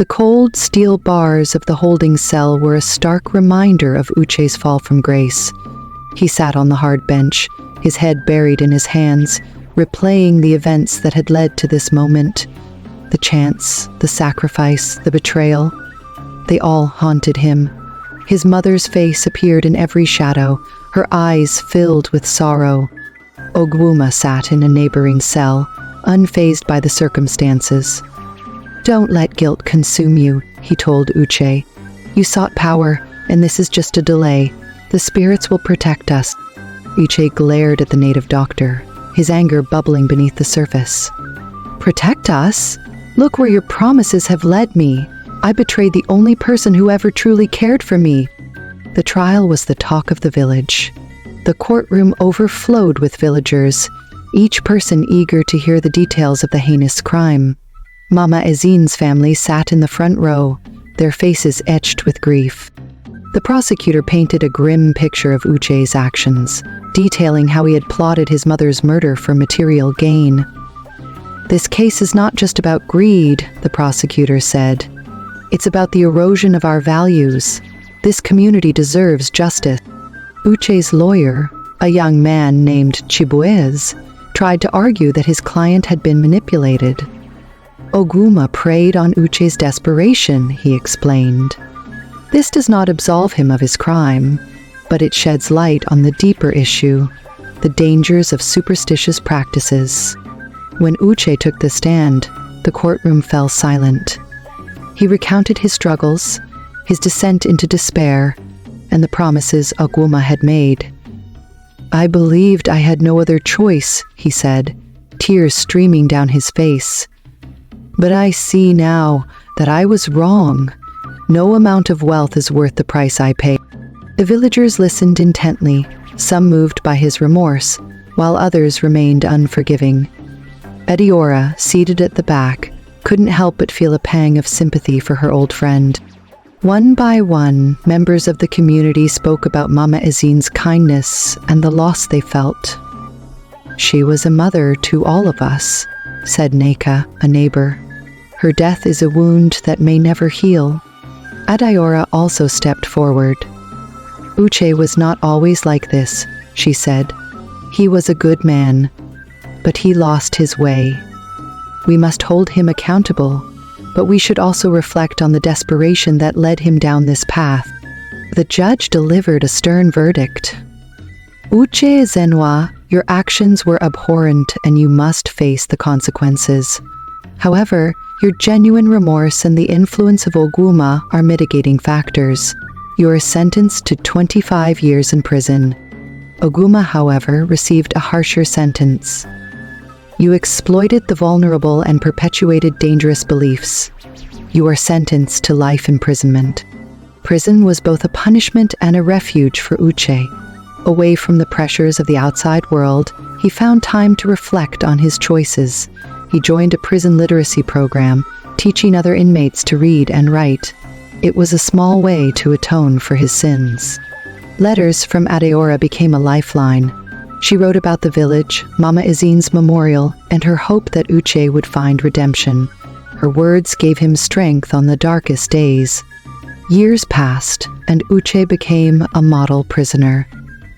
The cold steel bars of the holding cell were a stark reminder of Uche's fall from grace. He sat on the hard bench, his head buried in his hands, replaying the events that had led to this moment. The chance, the sacrifice, the betrayal. They all haunted him. His mother's face appeared in every shadow, her eyes filled with sorrow. Ogwuma sat in a neighboring cell, unfazed by the circumstances. "Don't let guilt consume you," he told Uche. "You sought power, and this is just a delay. The spirits will protect us." Uche glared at the native doctor, his anger bubbling beneath the surface. "Protect us? Look where your promises have led me. I betrayed the only person who ever truly cared for me." The trial was the talk of the village. The courtroom overflowed with villagers, each person eager to hear the details of the heinous crime. Mama Ezine's family sat in the front row, their faces etched with grief. The prosecutor painted a grim picture of Uche's actions, detailing how he had plotted his mother's murder for material gain. "This case is not just about greed," the prosecutor said. "It's about the erosion of our values. This community deserves justice." Uche's lawyer, a young man named Chibuez, tried to argue that his client had been manipulated. "Ogwuma preyed on Uche's desperation," he explained. "This does not absolve him of his crime, but it sheds light on the deeper issue, the dangers of superstitious practices." When Uche took the stand, the courtroom fell silent. He recounted his struggles, his descent into despair, and the promises Ogwuma had made. "I believed I had no other choice," he said, tears streaming down his face. "But I see now that I was wrong. No amount of wealth is worth the price I pay." The villagers listened intently, some moved by his remorse, while others remained unforgiving. Ediora, seated at the back, couldn't help but feel a pang of sympathy for her old friend. One by one, members of the community spoke about Mama Ezine's kindness and the loss they felt. "She was a mother to all of us," said Neka, a neighbor. "Her death is a wound that may never heal." Adiora also stepped forward. "Uche was not always like this," she said. "He was a good man, but he lost his way. We must hold him accountable, but we should also reflect on the desperation that led him down this path." The judge delivered a stern verdict. "Uche Zenwa, your actions were abhorrent and you must face the consequences. However, your genuine remorse and the influence of Ogwuma are mitigating factors. You are sentenced to 25 years in prison." Ogwuma, however, received a harsher sentence. "You exploited the vulnerable and perpetuated dangerous beliefs. You are sentenced to life imprisonment." Prison was both a punishment and a refuge for Uche. Away from the pressures of the outside world, he found time to reflect on his choices. He joined a prison literacy program, teaching other inmates to read and write. It was a small way to atone for his sins. Letters from Adeora became a lifeline. She wrote about the village, Mama Ezine's memorial, and her hope that Uche would find redemption. Her words gave him strength on the darkest days. Years passed, and Uche became a model prisoner.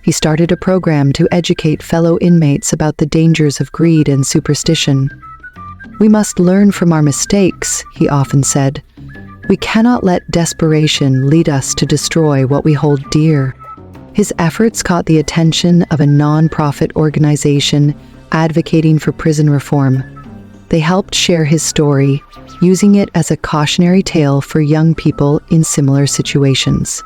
He started a program to educate fellow inmates about the dangers of greed and superstition. "We must learn from our mistakes," he often said. "We cannot let desperation lead us to destroy what we hold dear." His efforts caught the attention of a non-profit organization advocating for prison reform. They helped share his story, using it as a cautionary tale for young people in similar situations.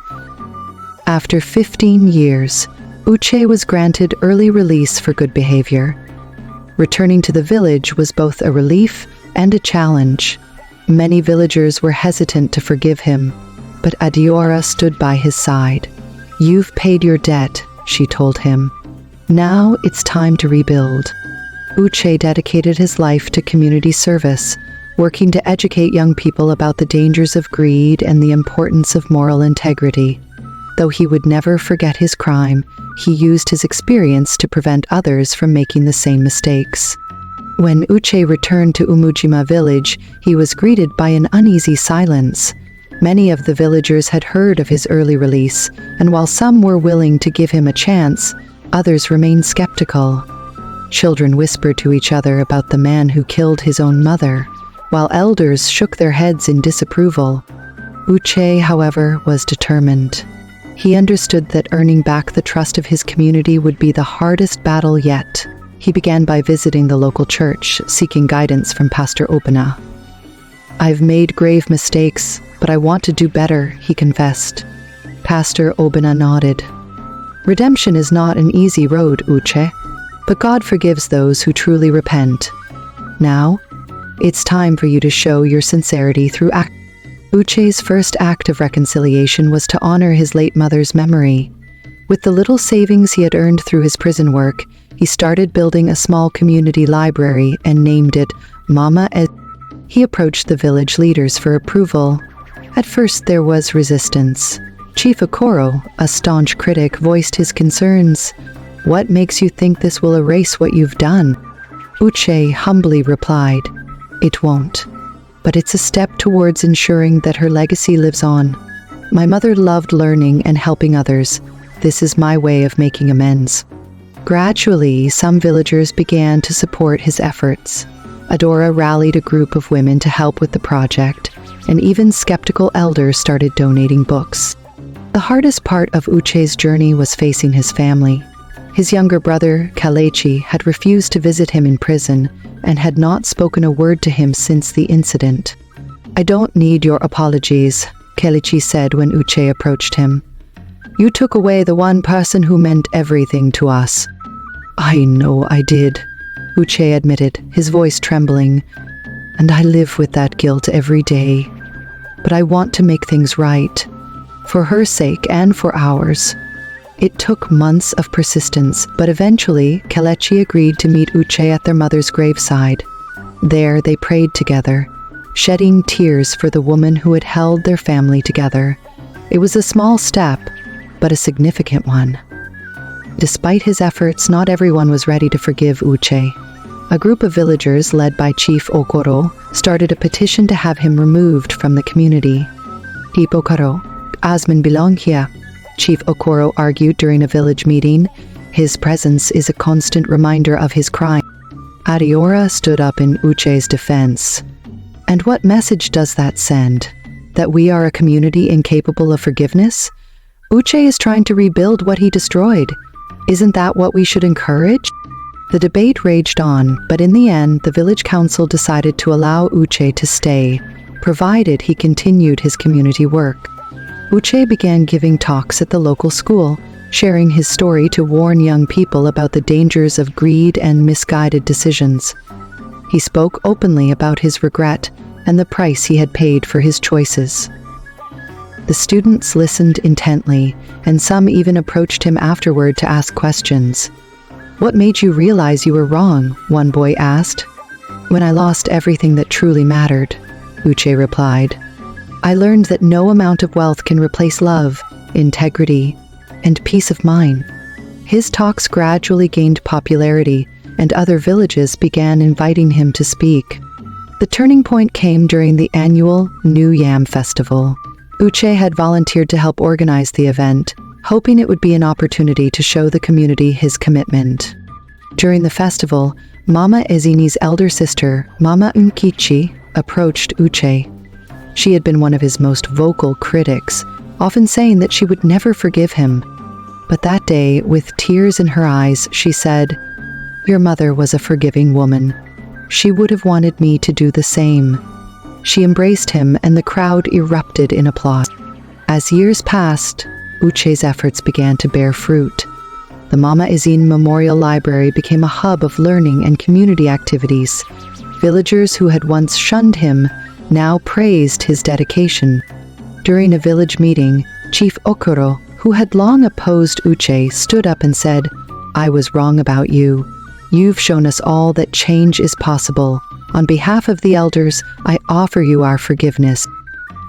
After 15 years, Uche was granted early release for good behavior. Returning to the village was both a relief and a challenge. Many villagers were hesitant to forgive him, but Adiora stood by his side. "You've paid your debt," she told him. "Now it's time to rebuild." Uche dedicated his life to community service, working to educate young people about the dangers of greed and the importance of moral integrity. Though he would never forget his crime, he used his experience to prevent others from making the same mistakes. When Uche returned to Umujima village, he was greeted by an uneasy silence. Many of the villagers had heard of his early release, and while some were willing to give him a chance, others remained skeptical. Children whispered to each other about the man who killed his own mother, while elders shook their heads in disapproval. Uche, however, was determined. He understood that earning back the trust of his community would be the hardest battle yet. He began by visiting the local church, seeking guidance from Pastor Obina. "I've made grave mistakes, but I want to do better," he confessed. Pastor Obina nodded. "Redemption is not an easy road, Uche, but God forgives those who truly repent. Now, it's time for you to show your sincerity through act." Uche's first act of reconciliation was to honor his late mother's memory. With the little savings he had earned through his prison work, he started building a small community library and named it Mama Ez. He approached the village leaders for approval. At first there was resistance. Chief Okoro, a staunch critic, voiced his concerns. "What makes you think this will erase what you've done?" Uche humbly replied, "It won't. But it's a step towards ensuring that her legacy lives on. My mother loved learning and helping others. This is my way of making amends." Gradually, some villagers began to support his efforts. Adora rallied a group of women to help with the project, and even skeptical elders started donating books. The hardest part of Uche's journey was facing his family. His younger brother, Kalechi, had refused to visit him in prison and had not spoken a word to him since the incident. "I don't need your apologies," Kalechi said when Uche approached him. "You took away the one person who meant everything to us." "I know I did," Uche admitted, his voice trembling, "and I live with that guilt every day. But I want to make things right, for her sake and for ours." It took months of persistence, but eventually Kalechi agreed to meet Uche at their mother's graveside. There they prayed together, shedding tears for the woman who had held their family together. It was a small step, but a significant one. Despite his efforts, not everyone was ready to forgive Uche. A group of villagers, led by Chief Okoro, started a petition to have him removed from the community. "Chief Okoro, Asman belong here," Chief Okoro argued during a village meeting. "His presence is a constant reminder of his crime." Adiora stood up in Uche's defense. "And what message does that send? That we are a community incapable of forgiveness? Uche is trying to rebuild what he destroyed. Isn't that what we should encourage?" The debate raged on, but in the end, the village council decided to allow Uche to stay, provided he continued his community work. Uche began giving talks at the local school, sharing his story to warn young people about the dangers of greed and misguided decisions. He spoke openly about his regret and the price he had paid for his choices. The students listened intently, and some even approached him afterward to ask questions. "What made you realize you were wrong?" one boy asked. "When I lost everything that truly mattered," Uche replied. "I learned that no amount of wealth can replace love, integrity, and peace of mind." His talks gradually gained popularity, and other villages began inviting him to speak. The turning point came during the annual New Yam Festival. Uche had volunteered to help organize the event, hoping it would be an opportunity to show the community his commitment. During the festival, Mama Ezini's elder sister, Mama Nkichi, approached Uche. She had been one of his most vocal critics, often saying that she would never forgive him. But that day, with tears in her eyes, she said, "Your mother was a forgiving woman. She would have wanted me to do the same." She embraced him, and the crowd erupted in applause. As years passed, Uche's efforts began to bear fruit. The Mama Ezine Memorial Library became a hub of learning and community activities. Villagers who had once shunned him now praised his dedication. During a village meeting, Chief Okoro, who had long opposed Uche, stood up and said, "I was wrong about you. You've shown us all that change is possible. On behalf of the elders, I offer you our forgiveness."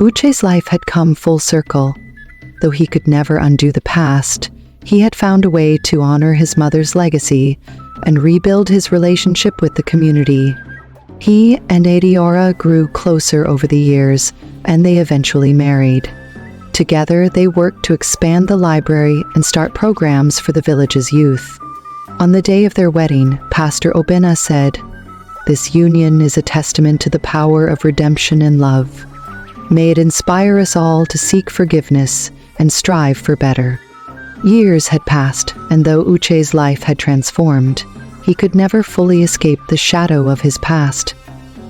Uche's life had come full circle. Though he could never undo the past, he had found a way to honor his mother's legacy and rebuild his relationship with the community. He and Adiora grew closer over the years, and they eventually married. Together, they worked to expand the library and start programs for the village's youth. On the day of their wedding, Pastor Obena said, "This union is a testament to the power of redemption and love. May it inspire us all to seek forgiveness and strive for better." Years had passed, and though Uche's life had transformed, he could never fully escape the shadow of his past.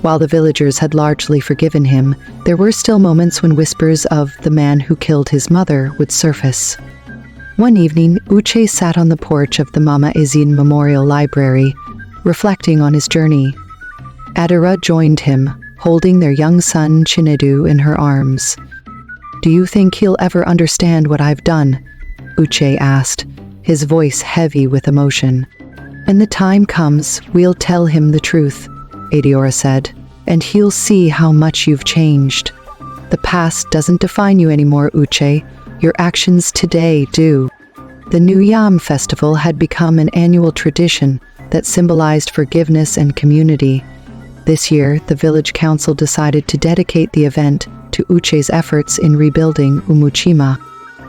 While the villagers had largely forgiven him, there were still moments when whispers of the man who killed his mother would surface. One evening, Uche sat on the porch of the Mama Izin Memorial Library, reflecting on his journey. Adira joined him, holding their young son Chinedu in her arms. "Do you think he'll ever understand what I've done?" Uche asked, his voice heavy with emotion. "When the time comes, we'll tell him the truth," Adiora said, "and he'll see how much you've changed. The past doesn't define you anymore, Uche. Your actions today do." The New Yam festival had become an annual tradition that symbolized forgiveness and community. This year, the village council decided to dedicate the event to Uche's efforts in rebuilding Umuchima.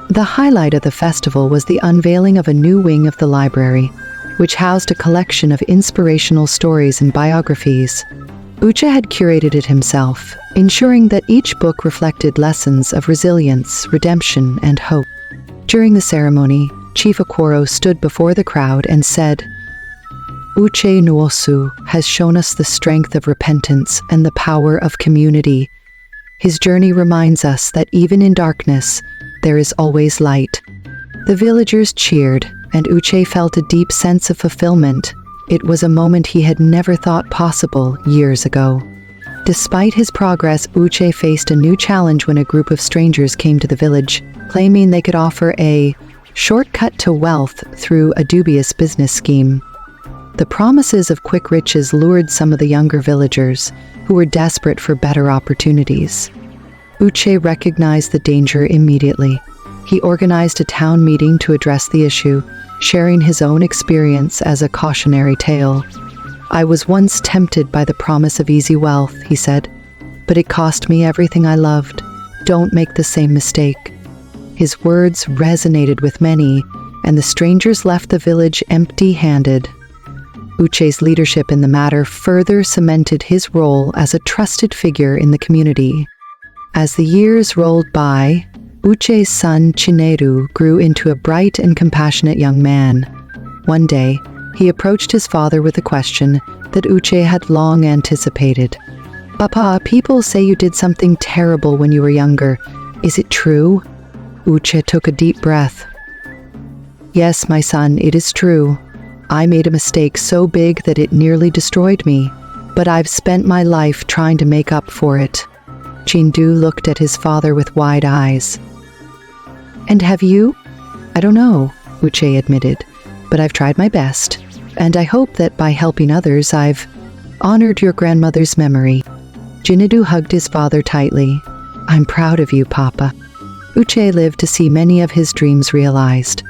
The highlight of the festival was the unveiling of a new wing of the library, which housed a collection of inspirational stories and biographies. Uche had curated it himself, ensuring that each book reflected lessons of resilience, redemption, and hope. During the ceremony, Chief Okoro stood before the crowd and said, "Uche Nwosu has shown us the strength of repentance and the power of community. His journey reminds us that even in darkness, there is always light." The villagers cheered, and Uche felt a deep sense of fulfillment. It was a moment he had never thought possible years ago. Despite his progress, Uche faced a new challenge when a group of strangers came to the village, claiming they could offer a shortcut to wealth through a dubious business scheme. The promises of quick riches lured some of the younger villagers, who were desperate for better opportunities. Uche recognized the danger immediately. He organized a town meeting to address the issue, sharing his own experience as a cautionary tale. "I was once tempted by the promise of easy wealth," he said, "but it cost me everything I loved. Don't make the same mistake." His words resonated with many, and the strangers left the village empty-handed. Uche's leadership in the matter further cemented his role as a trusted figure in the community. As the years rolled by, Uche's son Chinedu grew into a bright and compassionate young man. One day, he approached his father with a question that Uche had long anticipated. "Papa, people say you did something terrible when you were younger. Is it true?" Uche took a deep breath. "Yes, my son, it is true. I made a mistake so big that it nearly destroyed me, but I've spent my life trying to make up for it." Chindu looked at his father with wide eyes. "And have you?" "I don't know," Uche admitted, "but I've tried my best, and I hope that by helping others I've honored your grandmother's memory." Chinedu hugged his father tightly. "I'm proud of you, Papa." Uche lived to see many of his dreams realized.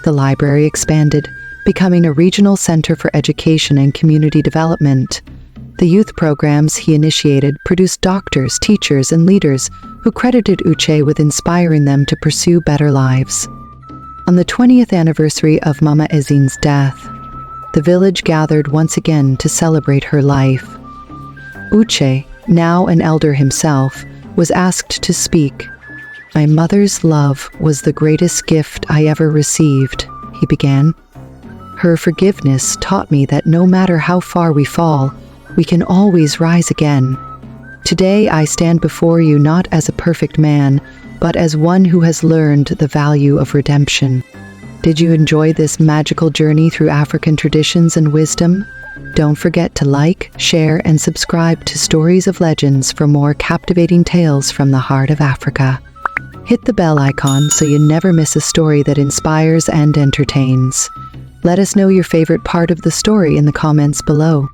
The library expanded, becoming a regional center for education and community development. The youth programs he initiated produced doctors, teachers, and leaders who credited Uche with inspiring them to pursue better lives. On the 20th anniversary of Mama Ezin's death, the village gathered once again to celebrate her life. Uche, now an elder himself, was asked to speak. "My mother's love was the greatest gift I ever received," he began. "Her forgiveness taught me that no matter how far we fall, we can always rise again. Today I stand before you not as a perfect man, but as one who has learned the value of redemption." Did you enjoy this magical journey through African traditions and wisdom? Don't forget to like, share, and subscribe to Stories of Legends for more captivating tales from the heart of Africa. Hit the bell icon so you never miss a story that inspires and entertains. Let us know your favorite part of the story in the comments below.